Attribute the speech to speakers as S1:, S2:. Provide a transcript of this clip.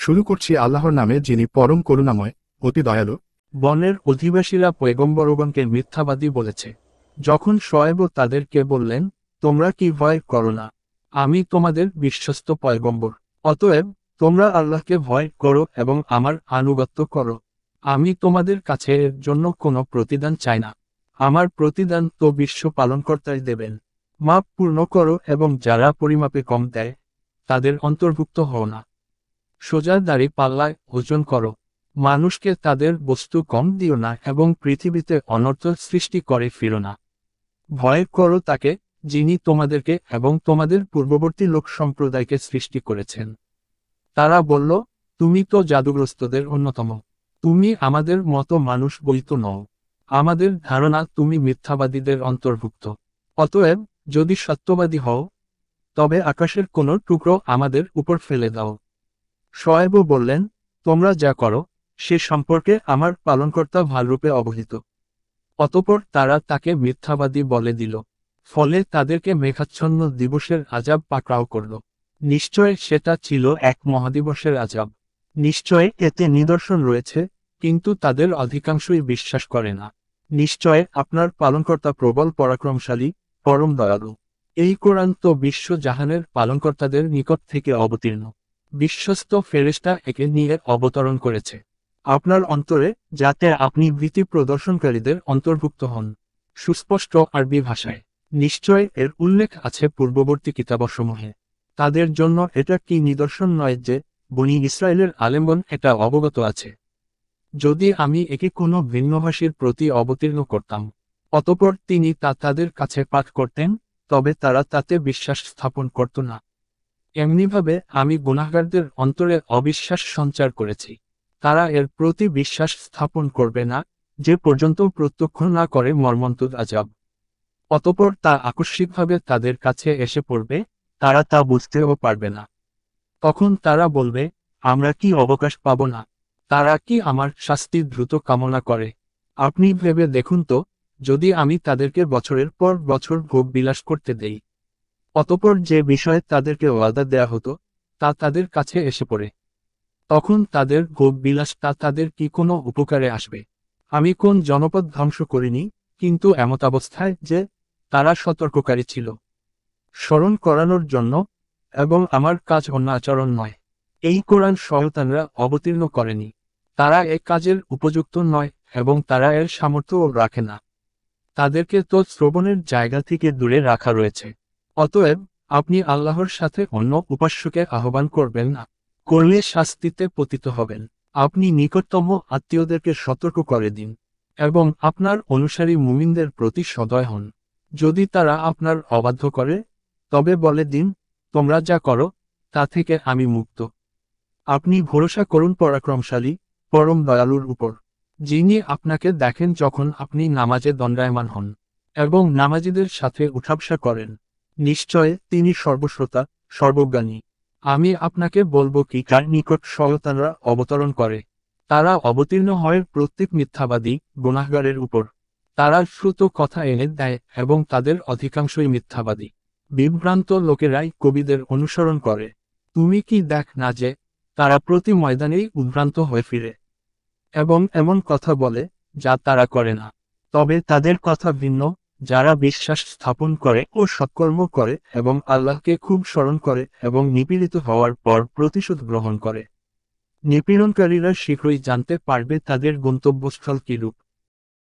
S1: শুরু করছি আল্লাহর নামে, যিনি পরম করুণাময়, অতি দয়ালু।
S2: বনের অধিবাসীরা পয়গম্বরগণকে মিথ্যাবাদী বলেছে। যখন শোয়েব তাদেরকে বললেন, তোমরা কি ভয় করো না? আমি তোমাদের বিশ্বস্ত পয়গম্বর। অতএব তোমরা আল্লাহকে ভয় করো এবং আমার আনুগত্য করো। আমি তোমাদের কাছে এর জন্য কোনো প্রতিদান চাই না। আমার প্রতিদান তো বিশ্ব পালনকর্তাই দেবেন। মাপ পূর্ণ করো এবং যারা পরিমাপে কম দেয় তাদের অন্তর্ভুক্ত হও না। সোজা দাড়ি পাল্লায় ওজন করো। মানুষকে তাদের বস্তু কম দিও না এবং পৃথিবীতে অনর্থ সৃষ্টি করে ফিরো না। ভয় করো তাকে, যিনি তোমাদেরকে এবং তোমাদের পূর্ববর্তী লোক সম্প্রদায়কে সৃষ্টি করেছেন। তারা বলল, তুমি তো জাদুগ্রস্তদের অন্যতম। তুমি আমাদের মতো মানুষ বই তো নও। আমাদের ধারণা তুমি মিথ্যাবাদীদের অন্তর্ভুক্ত। অতএব যদি সত্যবাদী হও তবে আকাশের কোনো টুকরো আমাদের উপর ফেলে দাও। শোয়েব বললেন, তোমরা যা করো সে সম্পর্কে আমার পালনকর্তা ভালরূপে অবহিত। অতঃপর তারা তাকে মিথ্যাবাদী বলে দিল। ফলে তাদেরকে মেঘাচ্ছন্ন দিবসের আযাব পাকড়াও করল। নিশ্চয় সেটা ছিল এক মহাদিবসের আযাব। নিশ্চয় এতে নিদর্শন রয়েছে, কিন্তু তাদের অধিকাংশই বিশ্বাস করে না। নিশ্চয় আপনার পালনকর্তা প্রবল পরাক্রমশালী, পরম দয়ালু। এই কোরআন তো বিশ্ব জাহানের পালনকর্তাদের নিকট থেকে অবতীর্ণ। বিশ্বস্ত ফেরেশতা একে নিয়ে অবতরণ করেছে আপনার অন্তরে, যাতে আপনি ভীতি প্রদর্শনকারীদের অন্তর্ভুক্ত হন। সুস্পষ্ট আরবি ভাষায়। নিশ্চয় এর উল্লেখ আছে পূর্ববর্তী কিতাবসমূহে। তাদের জন্য এটা কি নিদর্শন নয় যে বনী ইসরায়েলের আলেমগণ এটা অবগত আছে? যদি আমি একে কোনো ভিন্নভাষীর প্রতি অবতীর্ণ করতাম, অতঃপর তিনি তা তাদের কাছে পাঠ করতেন, তবে তারা তাতে বিশ্বাস স্থাপন করত না। এমনিভাবে আমি গুনাহগারদের অন্তরে অবিশ্বাস সঞ্চার করেছি। তারা এর প্রতি বিশ্বাস স্থাপন করবে না, যে পর্যন্ত প্রত্যক্ষ না করে মর্মন্তুদ আযাব। অতঃপর তা আকস্মিকভাবে তাদের কাছে এসে পড়বে, তারা তা বুঝতেও পারবে না। তখন তারা বলবে, আমরা কি অবকাশ পাব না? তারা কি আমার শাস্তি দ্রুত কামনা করে? আপনি ভেবে দেখুন তো, যদি আমি তাদেরকে বছরের পর বছর ভোগ বিলাস করতে দেই, অতঃপর যে বিষয়ে তাদেরকে ওয়াদা দেয়া হতো তা তাদের কাছে এসে পড়ে, তখন তাদের ভোগ বিলাস তা তাদের কি কোনো উপকারে আসবে? আমি কোন জনপদ ধ্বংস করিনি, কিন্তু এমতাবস্থায় যে তারা সতর্ককারী ছিল, স্মরণ করানোর জন্য, এবং আমার কাজ অন্য আচরণ নয়। এই কোরআন শয়তানরা অবতীর্ণ করেনি। তারা এ কাজের উপযুক্ত নয় এবং তারা এর সামর্থ্যও রাখে না। তাদেরকে তো শ্রবণের জায়গা থেকে দূরে রাখা রয়েছে। অতএব আপনি আল্লাহর সাথে অন্য উপাস্যকে আহ্বান করবেন না, করলে শাস্তিতে পতিত হবেন। আপনি নিকটতম আত্মীয়দেরকে সতর্ক করে দিন এবং আপনার অনুসারী মুমিনদের প্রতি সদয় হন। যদি তারা আপনার অবাধ্য করে, তবে বলে দিন, তোমরা যা করো তা থেকে আমি মুক্ত। আপনি ভরসা করুন পরাক্রমশালী, পরম দয়ালুর উপর, যিনি আপনাকে দেখেন যখন আপনি নামাজে দণ্ডায়মান হন এবং নামাজীদের সাথে উঠাবসা করেন। নিশ্চয় তিনি সর্বশ্রোতা, সর্বজ্ঞানী। আমি আপনাকে বলবো কি, কার নিকট শয়তানরা অবতরণ করে। তারা অবতীর্ণ হয় প্রত্যেক মিথ্যাবাদী গুনাহগারের উপর। তারা শ্রুত কথা এনে দেয় এবং তাদের অধিকাংশই মিথ্যাবাদী। বিভ্রান্ত লোকেরাই কবিদের অনুসরণ করে। তুমি কি দেখ না যে তারা প্রতি ময়দানেই উদ্ভ্রান্ত হয়ে ফিরে এবং এমন কথা বলে যা তারা করে না? তবে তাদের কথা ভিন্ন, যারা বিশ্বাস স্থাপন করে ও সৎকর্ম করে এবং আল্লাহকে খুব স্মরণ করে এবং নিপীড়িত হওয়ার পর প্রতিশোধ গ্রহণ করে। নিপীড়নকারীরা শীঘ্রই জানতে পারবে তাদের গন্তব্যস্থল কিরূপ।